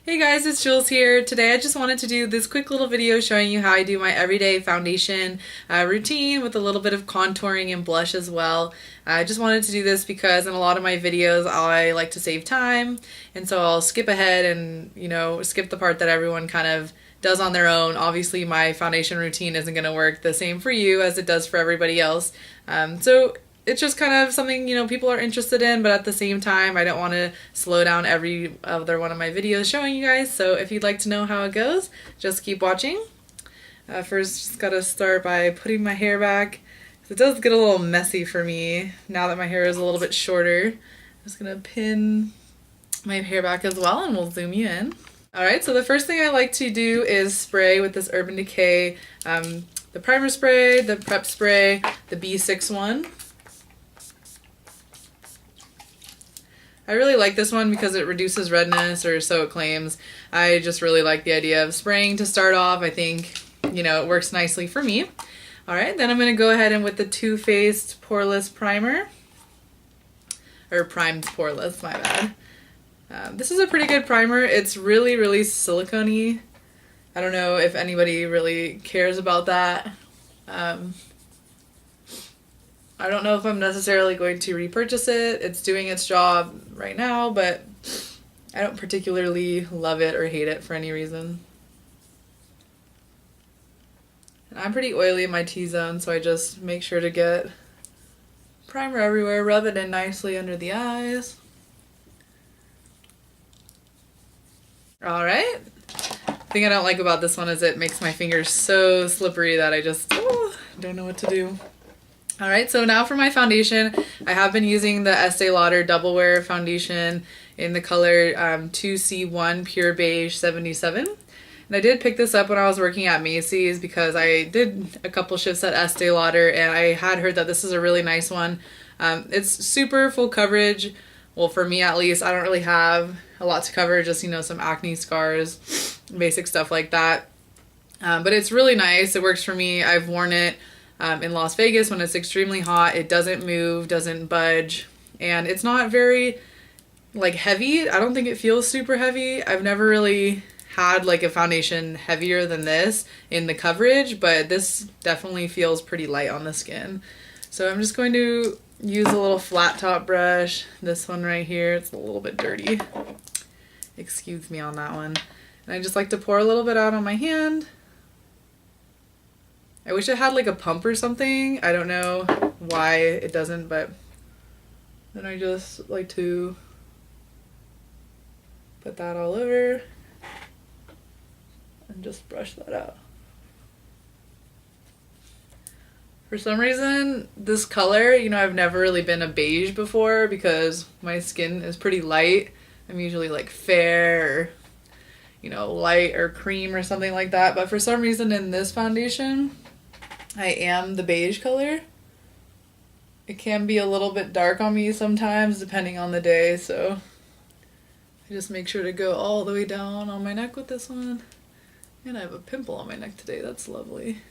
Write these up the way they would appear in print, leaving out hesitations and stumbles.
Hey guys, it's Jules here. Today I just wanted to do this quick little video showing you how I do my everyday foundation routine with a little bit of contouring and blush as well. I just wanted to do this because in a lot of my videos I like to save time, and so I'll skip ahead and skip the part that everyone kind of does on their own. Obviously my foundation routine isn't going to work the same for you as it does for everybody else. So it's just kind of something people are interested in, but at the same time I don't want to slow down every other one of my videos showing you guys. So if you'd like to know how it goes, just keep watching. First, just gotta start by putting my hair back. It does get a little messy for me now that my hair is a little bit shorter. I'm just gonna pin my hair back as well, and we'll zoom you in. Alright, so the first thing I like to do is spray with this Urban Decay, the primer spray, the prep spray, the B6 one. I really like this one because it reduces redness, or so it claims. I just really like the idea of spraying to start off. I think, it works nicely for me. Alright, then I'm going to go ahead and with the Too Faced Poreless Primer. Or Primed Poreless, my bad. This is a pretty good primer. It's really, really silicone-y. I don't know if anybody really cares about that. I don't know if I'm necessarily going to repurchase it. It's doing its job right now, but I don't particularly love it or hate it for any reason. And I'm pretty oily in my T-zone, so I just make sure to get primer everywhere, rub it in nicely under the eyes. Alright. The thing I don't like about this one is it makes my fingers so slippery that I just don't know what to do. Alright, so now for my foundation, I have been using the Estee Lauder Double Wear Foundation in the color 2C1 Pure Beige 77. And I did pick this up when I was working at Macy's because I did a couple shifts at Estee Lauder, and I had heard that this is a really nice one. It's super full coverage. Well, for me at least, I don't really have a lot to cover, just, some acne scars, basic stuff like that. But it's really nice. It works for me. I've worn it in Las Vegas when it's extremely hot. It doesn't move, doesn't budge, and it's not very heavy. I don't think it feels super heavy. I've never really had a foundation heavier than this in the coverage, but this definitely feels pretty light on the skin. So I'm just going to use a little flat top brush. This one right here, it's a little bit dirty. Excuse me on that one. And I just like to pour a little bit out on my hand. I wish it had a pump or something. I don't know why it doesn't, but then I just like to put that all over and just brush that out. For some reason, this color, I've never really been a beige before because my skin is pretty light. I'm usually fair or, light or cream or something like that. But for some reason in this foundation, I am the beige color. It can be a little bit dark on me sometimes depending on the day, so I just make sure to go all the way down on my neck with this one. And I have a pimple on my neck today. That's lovely.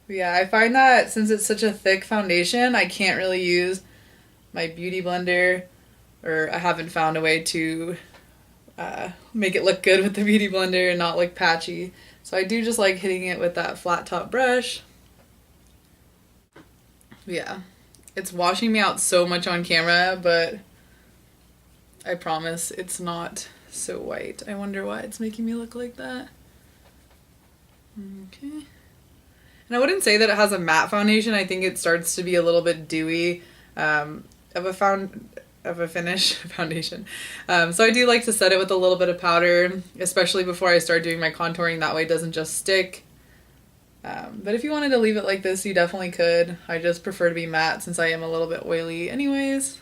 But yeah, I find that since it's such a thick foundation, I can't really use my beauty blender, or I haven't found a way to make it look good with the beauty blender and not look patchy. So I do just like hitting it with that flat top brush. Yeah, it's washing me out so much on camera, but I promise it's not so white. I wonder why it's making me look like that. Okay. And I wouldn't say that it has a matte foundation. I think it starts to be a little bit dewy of a finish foundation. So I do like to set it with a little bit of powder, especially before I start doing my contouring. That way it doesn't just stick. But if you wanted to leave it like this, you definitely could. I just prefer to be matte since I am a little bit oily anyways.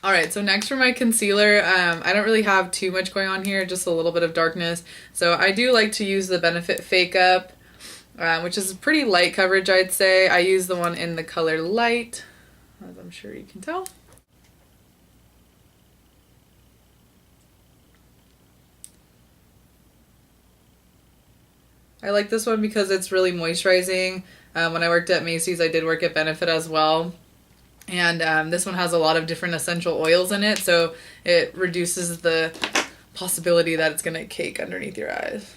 Alright, so next for my concealer, I don't really have too much going on here, just a little bit of darkness. So I do like to use the Benefit Fake Up, which is pretty light coverage, I'd say. I use the one in the color Light, as I'm sure you can tell. I like this one because it's really moisturizing. When I worked at Macy's, I did work at Benefit as well. And this one has a lot of different essential oils in it, so it reduces the possibility that it's going to cake underneath your eyes.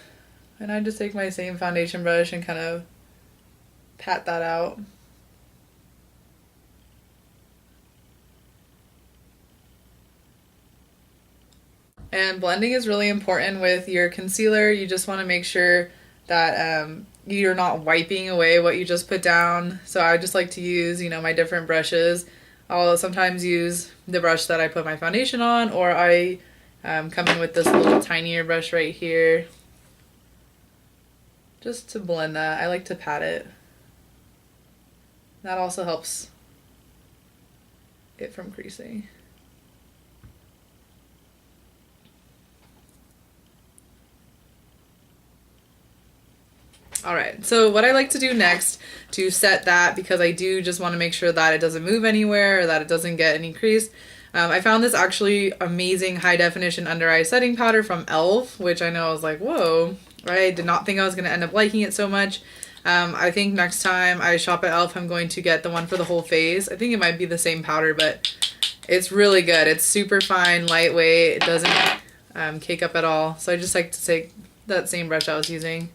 And I just take my same foundation brush and kind of pat that out. And blending is really important with your concealer. You just want to make sure that you're not wiping away what you just put down. So I just like to use, you know, my different brushes. I'll sometimes use the brush that I put my foundation on, or I come in with this little tinier brush right here just to blend that. I like to pat it. That also helps it from creasing. All right, so what I like to do next to set that, because I do just want to make sure that it doesn't move anywhere or that it doesn't get any crease, I found this actually amazing high definition under eye setting powder from e.l.f., which I know I was like, whoa, I did not think I was going to end up liking it so much. I think next time I shop at e.l.f., I'm going to get the one for the whole face. I think it might be the same powder, but it's really good. It's super fine, lightweight, it doesn't cake up at all. So I just like to take that same brush I was using,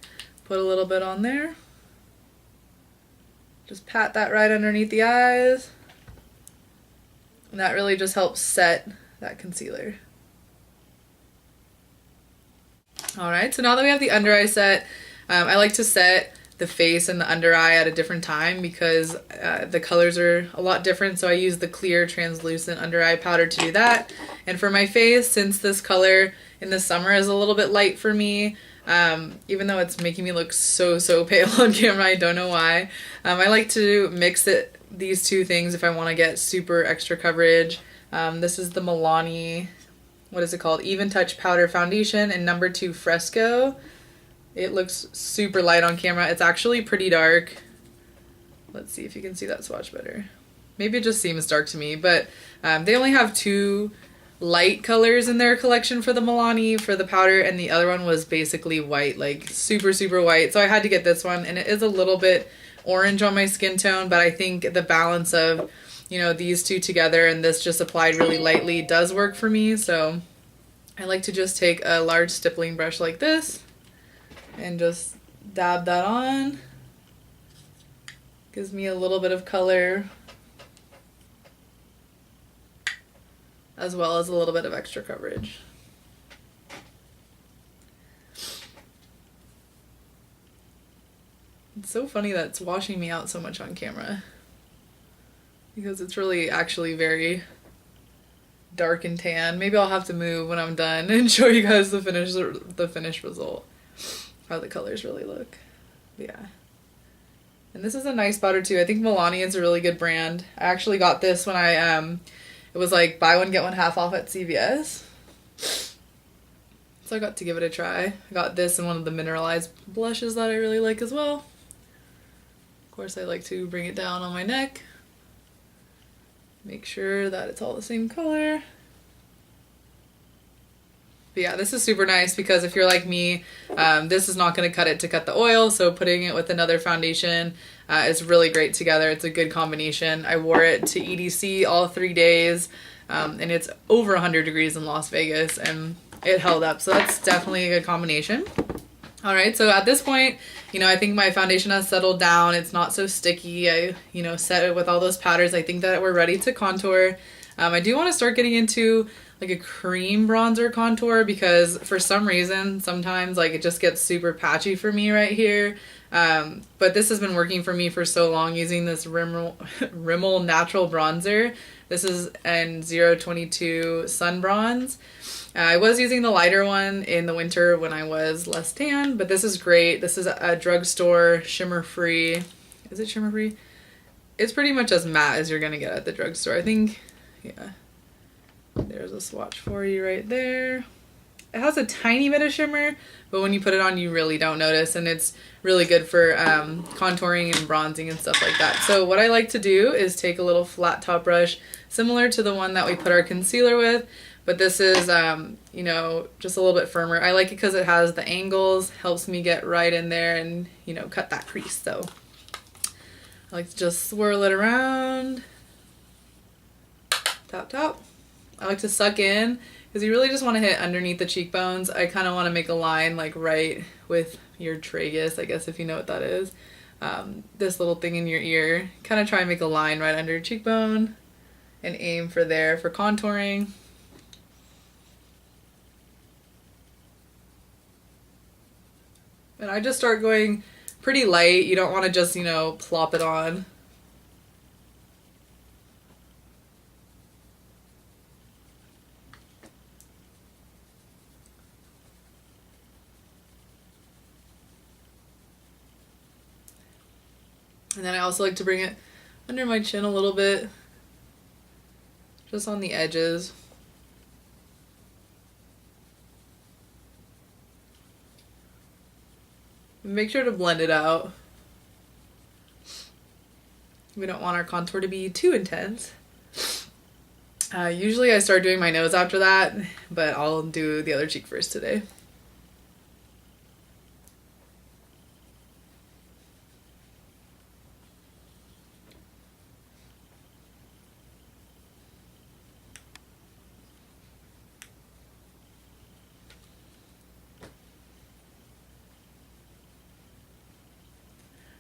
put a little bit on there. Just pat that right underneath the eyes. And that really just helps set that concealer. Alright, so now that we have the under eye set, I like to set the face and the under eye at a different time because the colors are a lot different. So I use the clear translucent under eye powder to do that. And for my face, since this color in the summer is a little bit light for me, even though it's making me look so pale on camera, I don't know why. I like to mix these two things if I want to get super extra coverage. This is the Milani, what is it called? Even Touch Powder Foundation in number 2 Fresco. It looks super light on camera. It's actually pretty dark. Let's see if you can see that swatch better. Maybe it just seems dark to me, but they only have 2 light colors in their collection for the Milani for the powder, and the other one was basically white, like super white. So I had to get this one, and it is a little bit orange on my skin tone, but I think the balance of, you know, these two together and this just applied really lightly does work for me. So I like to just take a large stippling brush like this and just dab that on. Gives me a little bit of color as well as a little bit of extra coverage. It's so funny that it's washing me out so much on camera because it's really actually very dark and tan. Maybe I'll have to move when I'm done and show you guys the finished result, how the colors really look. But yeah. And this is a nice powder too. I think Milani is a really good brand. I actually got this when it was like buy one get one half off at CVS. So I got to give it a try. I got this and one of the mineralized blushes that I really like as well. Of course, I like to bring it down on my neck. Make sure that it's all the same color. But yeah, this is super nice because if you're like me, this is not going to cut it to cut the oil, so putting it with another foundation is really great together. It's a good combination. I wore it to EDC all 3 days, and it's over 100 degrees in Las Vegas, and it held up, so that's definitely a good combination. Alright, so at this point, you know, I think my foundation has settled down. It's not so sticky. I, you know, set it with all those powders. I think that we're ready to contour. I do want to start getting into like a cream bronzer contour because for some reason sometimes like it just gets super patchy for me right here, but this has been working for me for so long using this Rimmel natural bronzer. This is in 022 Sun Bronze. I was using the lighter one in the winter when I was less tan, but this is great. This is a drugstore shimmer free. Is it shimmer free? It's pretty much as matte as you're gonna get at the drugstore, I think. Yeah. There's a swatch for you right there. It has a tiny bit of shimmer, but when you put it on, you really don't notice, and it's really good for contouring and bronzing and stuff like that. So what I like to do is take a little flat top brush, similar to the one that we put our concealer with, but this is, you know, just a little bit firmer. I like it because it has the angles, helps me get right in there and, you know, cut that crease. So I like to just swirl it around. Tap, tap. I like to suck in because you really just want to hit underneath the cheekbones. I kind of want to make a line like right with your tragus, I guess, if you know what that is. This little thing in your ear. Kind of try and make a line right under your cheekbone and aim for there for contouring. And I just start going pretty light. You don't want to just, you know, plop it on. And then I also like to bring it under my chin a little bit, just on the edges. Make sure to blend it out. We don't want our contour to be too intense. Usually I start doing my nose after that, but I'll do the other cheek first today.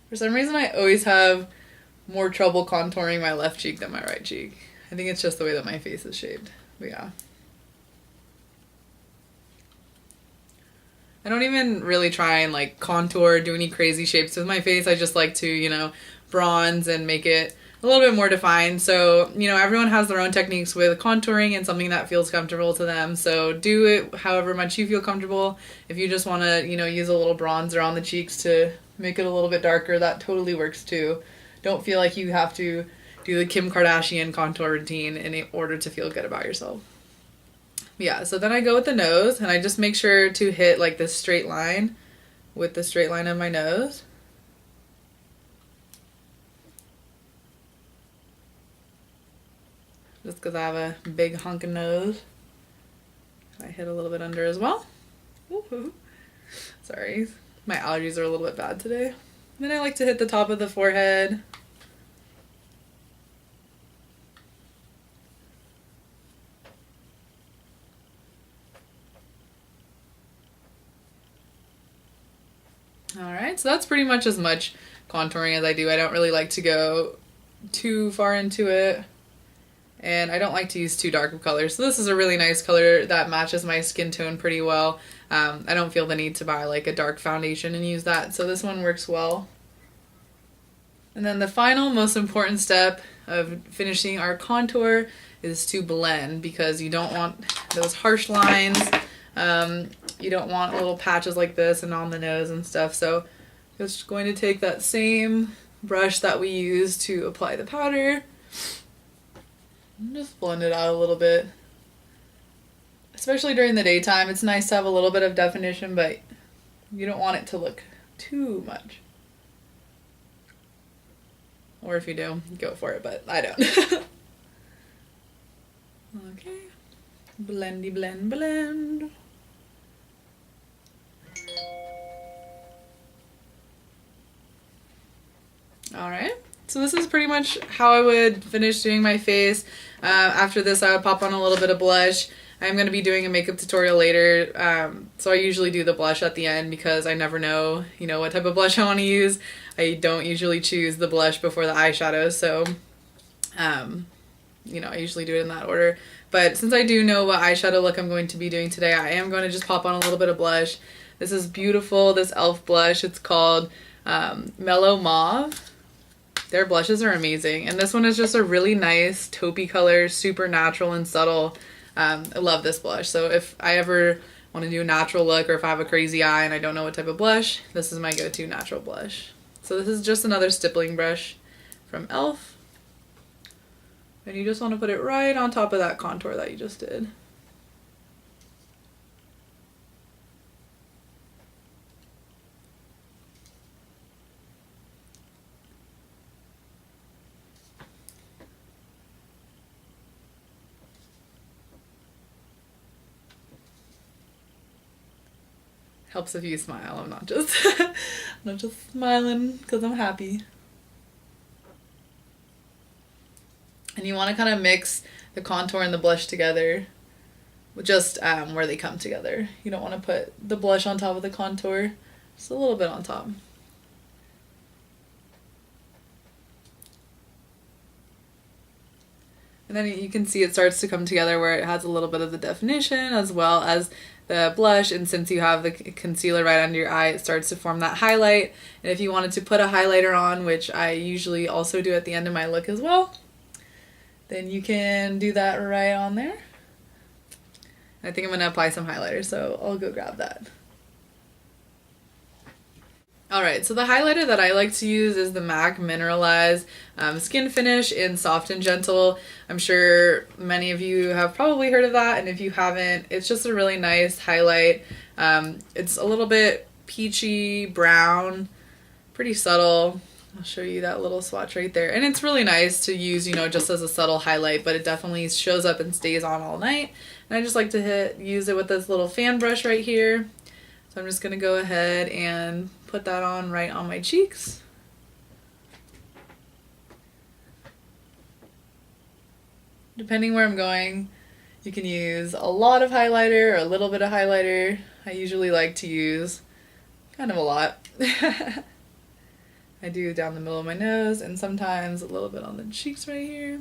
For some reason, I always have more trouble contouring my left cheek than my right cheek. I think it's just the way that my face is shaped. But yeah. I don't even really try and like contour, do any crazy shapes with my face. I just like to, you know, bronze and make it a little bit more defined. So, you know, everyone has their own techniques with contouring and something that feels comfortable to them. So do it however much you feel comfortable. If you just want to, you know, use a little bronzer on the cheeks to make it a little bit darker, that totally works too. Don't feel like you have to do the Kim Kardashian contour routine in order to feel good about yourself. Yeah, so then I go with the nose, and I just make sure to hit like this straight line with the straight line of my nose. Just because I have a big honking nose. I hit a little bit under as well. Woo-hoo. Sorry, my allergies are a little bit bad today. Then I like to hit the top of the forehead. Alright, so that's pretty much as much contouring as I do. I don't really like to go too far into it. And I don't like to use too dark of colors. So this is a really nice color that matches my skin tone pretty well. I don't feel the need to buy like a dark foundation and use that. So this one works well. And then the final most important step of finishing our contour is to blend, because you don't want those harsh lines. You don't want little patches like this and on the nose and stuff. So just going to take that same brush that we used to apply the powder and just blend it out a little bit. Especially during the daytime, it's nice to have a little bit of definition, but you don't want it to look too much. Or if you do, go for it, but I don't. Okay. Blendy blend blend. Alright, so this is pretty much how I would finish doing my face. After this, I would pop on a little bit of blush. I'm going to be doing a makeup tutorial later, so I usually do the blush at the end because I never know, you know, what type of blush I want to use. I don't usually choose the blush before the eyeshadow, so, you know, I usually do it in that order. But since I do know what eyeshadow look I'm going to be doing today, I am going to just pop on a little bit of blush. This is beautiful, this e.l.f. blush. It's called Mellow Mauve. Their blushes are amazing. And this one is just a really nice taupey color, super natural and subtle. I love this blush. So if I ever want to do a natural look, or if I have a crazy eye and I don't know what type of blush, this is my go-to natural blush. So this is just another stippling brush from e.l.f. And you just want to put it right on top of that contour that you just did. Helps if you smile. I'm not just I'm not just smiling because I'm happy. And you want to kind of mix the contour and the blush together, just where they come together. You don't want to put the blush on top of the contour, just a little bit on top. And then you can see it starts to come together where it has a little bit of the definition as well as the blush, and since you have the concealer right under your eye, it starts to form that highlight. And if you wanted to put a highlighter on, which I usually also do at the end of my look as well, then you can do that right on there. I think I'm going to apply some highlighter, so I'll go grab that. Alright, so the highlighter that I like to use is the MAC Mineralize Skin Finish in Soft and Gentle. I'm sure many of you have probably heard of that, and if you haven't, it's just a really nice highlight. It's a little bit peachy brown, pretty subtle. I'll show you that little swatch right there. And it's really nice to use, you know, just as a subtle highlight, but it definitely shows up and stays on all night. And I just like to use it with this little fan brush right here. So I'm just going to go ahead and put that on right on my cheeks. Depending where I'm going, you can use a lot of highlighter or a little bit of highlighter. I usually like to use kind of a lot. I do down the middle of my nose and sometimes a little bit on the cheeks right here.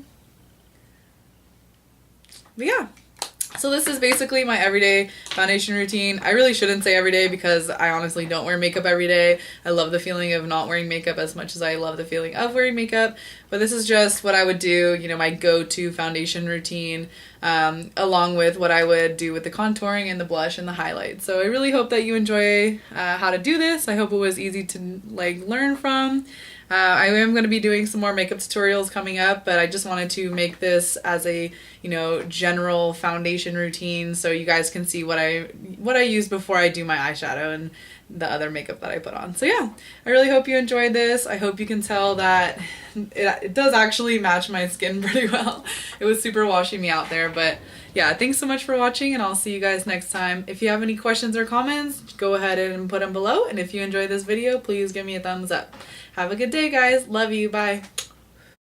But yeah. So this is basically my everyday foundation routine. I really shouldn't say every day because I honestly don't wear makeup every day. I love the feeling of not wearing makeup as much as I love the feeling of wearing makeup. But this is just what I would do, you know, my go-to foundation routine, along with what I would do with the contouring and the blush and the highlight. So I really hope that you enjoy how to do this. I hope it was easy to learn from. I am going to be doing some more makeup tutorials coming up, but I just wanted to make this as a, you know, general foundation routine so you guys can see what I use before I do my eyeshadow and the other makeup that I put on. So yeah, I really hope you enjoyed this. I hope you can tell that it does actually match my skin pretty well. It was super washing me out there, but yeah, thanks so much for watching, and I'll see you guys next time. If you have any questions or comments, go ahead and put them below, and if you enjoyed this video, please give me a thumbs up. Have a good day, guys. Love you. Bye.